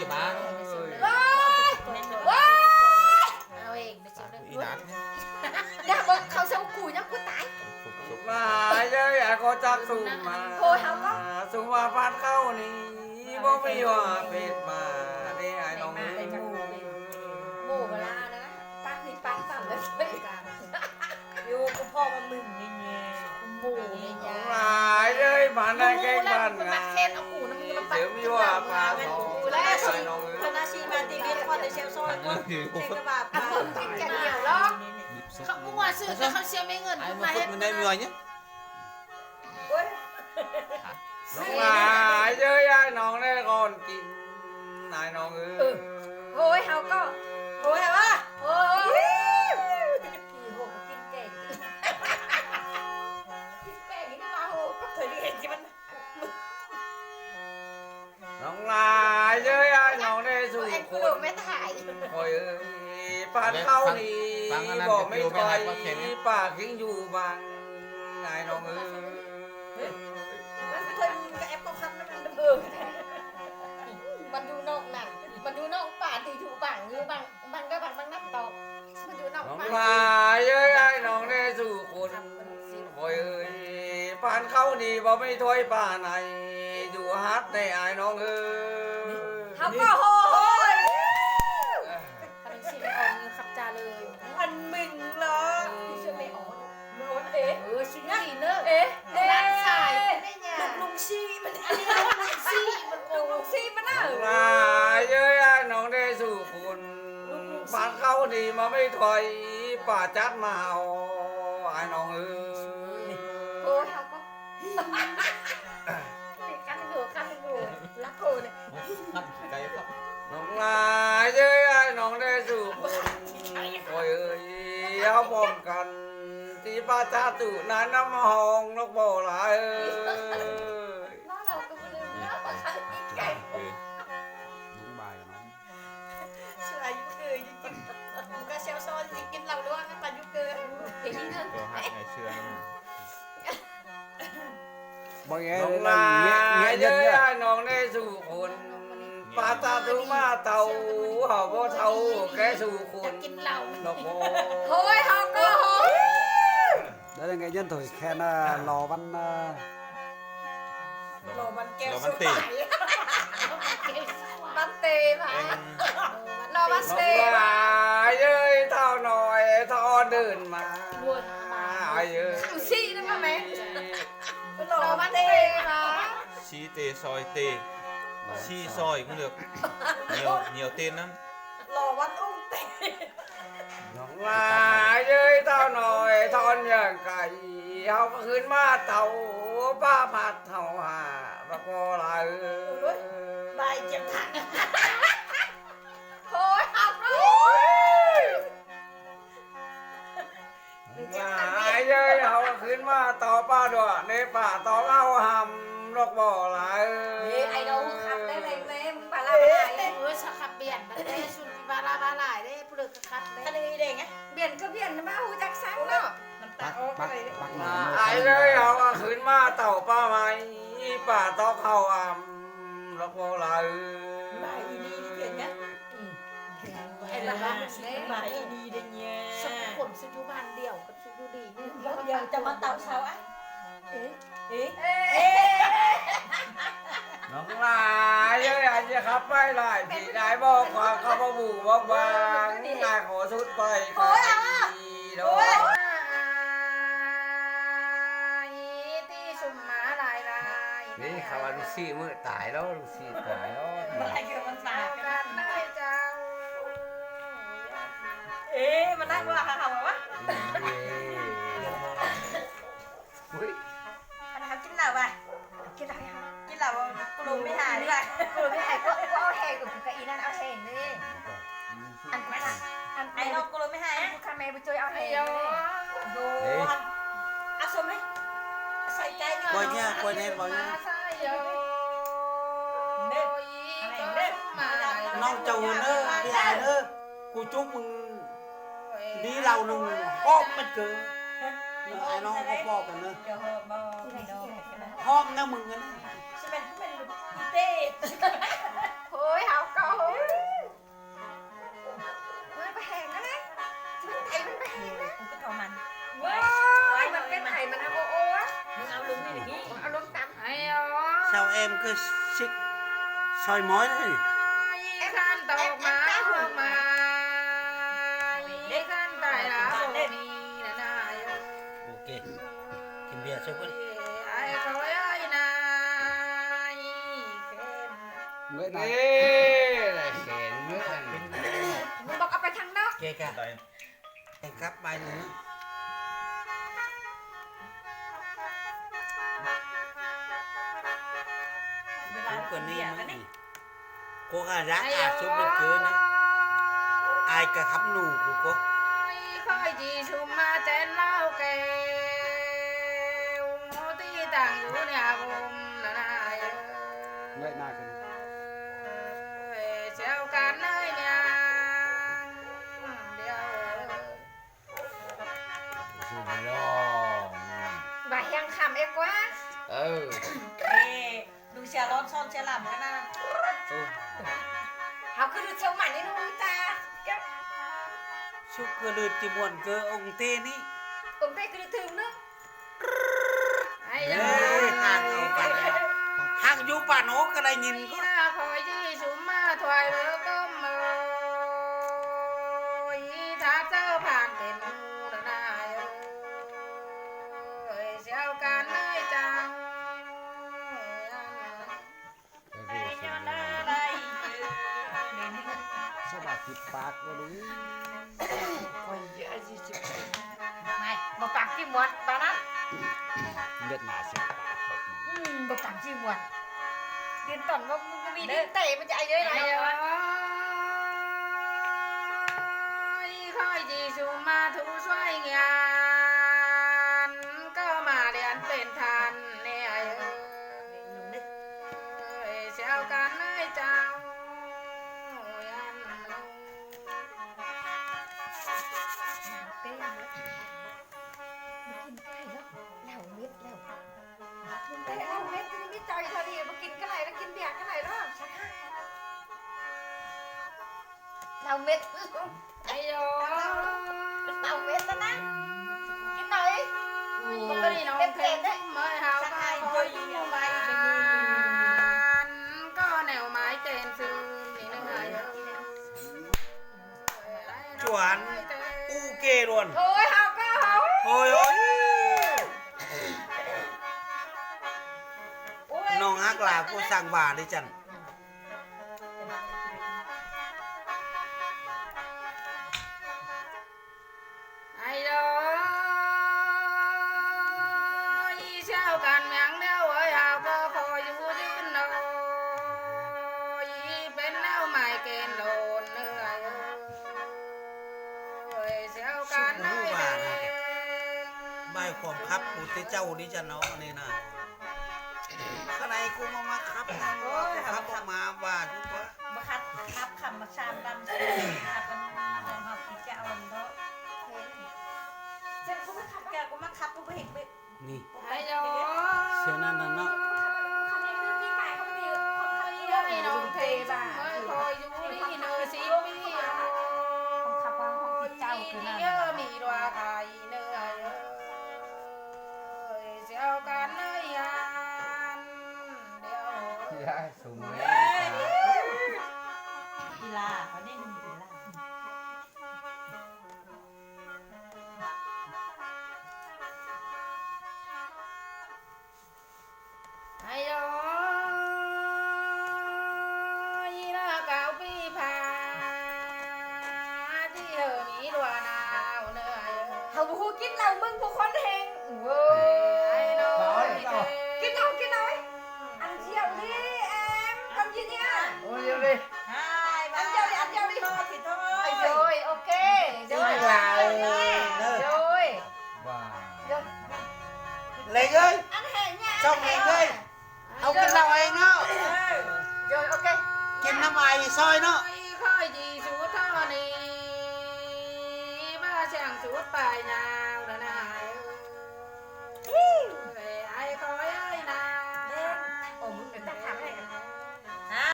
อย่าบ้าเอาเองไปชิมเลย อีนัท เดี๋ยวเขาเซลกูยังกูตาย มาเยอะแยะก็จักสุ่มมาสุ่มมาพานเข้านี่บ่มีว่าเป็ดมาได้ไอ้น้อง หมูเวลานะปักนี่ปักต่ำเลยกัน อยู่กับพ่อมามึงนี่ไง หมูเลยยา มาเยอะมาได้แก่บ้านงาน เส้นเอาหมูน้ำมันมาปัก เดี๋ยวมีว่าปลาสองไอ้น้อง ธนาชีมาตีเบียร์คอนในเชลซอยคนเทกระบาด กินแกงเดียวล้อเขามั่วซื้อเขาเชียร์ไม่เงิน ai มา mà เฮ็ด phút mình đây người nhé น้องมาเยอะไอ้น้องได้ก่อนกินไอ้น้องโอ้ยเขาก็ โอ้ยเหรอ โอ้ยพี่โหกินแกงกินแกงนี่มาโห เธอที่เห็นที่มัน น้องลาเยอะไอ้น้องได้สู่ ไอ้ ค กูโด น นไม่ถ่าย คอยปานเข้านี่บอกไม่ถอยปากยิงอยู่บางไอ้น้อง เธอกับแอปก็คันนั่นมัน มันดูนอกหนังมันดูนอกป่าตีถูบังอยู่บังก็บังนับตอกมันดูนอก น้อง ป่า มาเยอะไอ้น้องได้สู่คนคอยปานเข้านี่บอกไม่ถอยป่าไหนอยู่ฮัดในไอ้น้องเขาก็โหย ทำชิมออนขับจาเลย มันมึงเหรอ พี่ช่วยไม่ออน โน้นเอ๊ะ ชิ้นนี้เนอะร้านสายได้ไง ลุงชีมัน อันนี้ลุงซี่มันโก ลุงชีมันน่ะ มาเยอะไอ้น้องได้สู่คนปานเข้านี่มาไม่ถอยป่าจัดมาเอาไอ้น้อง โอ้ยเขาก็กันดูรักโกเนี่ย Hắt cái không น้องลาเยอะไอ้น้องได้สู่คนคอยเอาพร้อมกันที่ป้าจ้าตู่นั้นน้ำหองนกบ่อหลาย น้องเราก็ไม่รู้นะว่าเขากินไก่ đúng bài của nó เชื่ออายุเกยจริงๆมึงก็เชลซอยจริงกินเราด้วยไม่ปันยุเกย เห็นนี่เนอะ cô hát ngày xưa nữa บ่แย่ น้อง เล ลาย เงี้ย เย เงี้ อะ ย ไอ้น้องได้สู่คนป้าจ้าตู่มาเต่าเขาบ่เท่าแกสู่คน กินเหล้าน กบ่ โอ้ยเขาก็โอ้ย đấy là nghệ nhân thổi khen lò văn โลมันแก้ว Lò สุ văn ด tỉ บันเตะมารอบัน น้อ เตะ งลาเยอะเท่าหน่อยเท่าเดินมา บัวมา ไอ้เยอะ ขังซี่นะมาแม่ โล รอ มั บั น น เต เตะ ะ มา Chi tê soi tê Chi soi cũng được Nhiều tên lắm โลวันอุ้งเตะ น้องลาเย้ยเท่าหน่อยทอนอย่างไก่เอาขึ้นมาเต่าป้าผัดเท่าหาบักโบลา ใบเจ็บทัน โอ้ยเอาเลย ลาเย้ยเอาขึ้นมาต่อป้าด้วยในป่าต่อเอาหำนกบ่อลา ไอ้เราขับได้เลยแม่มึงบาลาบาลายเออสักขับเบียนได้ชุนบาลาบาลายได้ปลึกขับได้ อันนี้เด็กไง เบียนก็เบียนนะบ้าหูจักซังเนาะ น้ำตา bắt ออก bắt เลย bắt ไอ้เย้ยเอาขึ้นมาเต่าป้าไม้ป่าต่อเข้าหำนกบ่อลา ใบดีเก่งไง ไอ้ละบ้านเล่ ใบดีเด็กเนี่ย สักคนสุจุบันเดียวกับสุจุดีนี่ ยังจะมาเต่าเช้าอ่ะเอ๊ะเอ๊ะ น้องลาเย้ยอาจจะขับไม่ได้พี่ได้บอกความเขาบ่บูบอกบางนายขอสุดไปโอ้ยโอ้ย ที่สุมมาลายลาย นี่เขาว่าลูกซี่มือตายแล้วลูกซี่ตายแล้ว อะไรเกี่ยวกับสา เอากันได้เจ้า เอ๊ะมันน่ากลัวค่ะค่ะวะ อุ้ย มันทำกินเหล้าป่ะ กินอะไรคะ กินเหล้ากลุ่มไม่หายด้วย กูไม่ไอ้ก็เอาแหงกับกะอีนั่นเอาแหงนี่อันกูค่ะอัน ไอ้นกกลุ่มไม่หาย กูค่ะแม่ไปช่วยเอาแหง โดนอาสมไหมใส่ใจหน่อย Quay nha, quay lên vào nha น้องเจ้าเนอะพี่ไอ้เนอะกูจุ๊บมึงดีเราหนึ่งปอกมันเกินไอ้น้องก็ปอกกันเนอะ เดี๋ยวบอไม่โดน พร้อมนะมึงกัน ฉันเป็นเต้ โอ้ยเขาก็โห em cứ xích soi mói đấy. khăn tộc má hương mà khăn tài lá bồ mì này Ok. Kim bia soi quên. ai khói ơi này Mới này lại khen mớiมึงบอกเอาไปทางนอก Kê cả. Đây. Em cắp bài nữa. Đúng còn đi mà. Cô gà rác à xuống được chưa nè. Ai cả khắp nụ của cô. khói gì xùm ma chén lau kêu tí tàng vũ nhà vùng là này Vậy nào cần treo cán nơi nhà và hang khăm em quá Ừ. đừng xe lon son xe làm cái nào học cứ được sống mạnh đi nuôi ta Chúc cơ lượt chỉ muộn cơ ông tên ý. ông đây cứ được thường nữa ai Ê, hàng vô bà nó cái này nhìn có. khỏi gì xùm ma thoại bữa cơm mồi thả chớ phản tiền ngu là này treo cán nơi chào Sao bà thịt bạc quá đúng. coi dễ gì chứ này một bạc chi muộn bà đó Nhất là sẽ bạc thật. một bạc chi muộn tiền tần nó bị đi tệ mà chạy dưới này ơi khói gì dù mà thu xoay ngàn có mà đèn tên than nè ơi treo cán nơi chào không biết chơi thôi đi màกินcái này nóกินbẹt cái này đó đâu biết ai rồi đâu biết đó nè cái này một cái gì nó Em thêm đấy. mới hào Sáng có ai khói chơi gì gì như vậy? vậy có nẻo mái tên sư thì nó hài Chuẩn. Ok luôn. thôi học có không Thôi ơi. ui Nó hát là cô sang bà đi chẳng. ai rồi sao càn miệng đeo ơi hào có khói du duyên rồi bên nào mày kèn lồn nữa ơi sao càn nơi đây ใบความคับกูเตเจ้าดิจันเนาะนี่นะข้างในกูมาคับนะคับออกมาว่าทุกว่า mà khát khắp khăm mà sam đâm khắp con học thì chào lần đó chắc cũng khắp kìa cũng mắc khắp cũng phải biết นี่ ai rồi เสียนั่นน่ะเนาะ khắp này cứ đi mãi không bị không khắp ai nông thì bà ơi khói du đi nơi xin bi không khắp qua không thì chào cứ nào nhớ mì đoà thầy nơi ơi gieo cán nơi an đeo Dạ, sùng đấy. đi là có nên đi là ai rồi là cao pi phà đi ở mỹ đoà nào nơi hầu bu kít nào mưng bu con hèn ai nói kít nói ăn chiều đi em cầm gì nha Ôi yêu đi. hai ba ăn chiều đi thôi thì thôi rồi ok rồi Đi là rồi Wow. Lệnh ơi ăn hẹn nha xong Lệnh ơi ông kinh nào anh nó rồi ok kinh năm ai soi nó khói gì chút thơ này ba chàng chút bài nào đó nào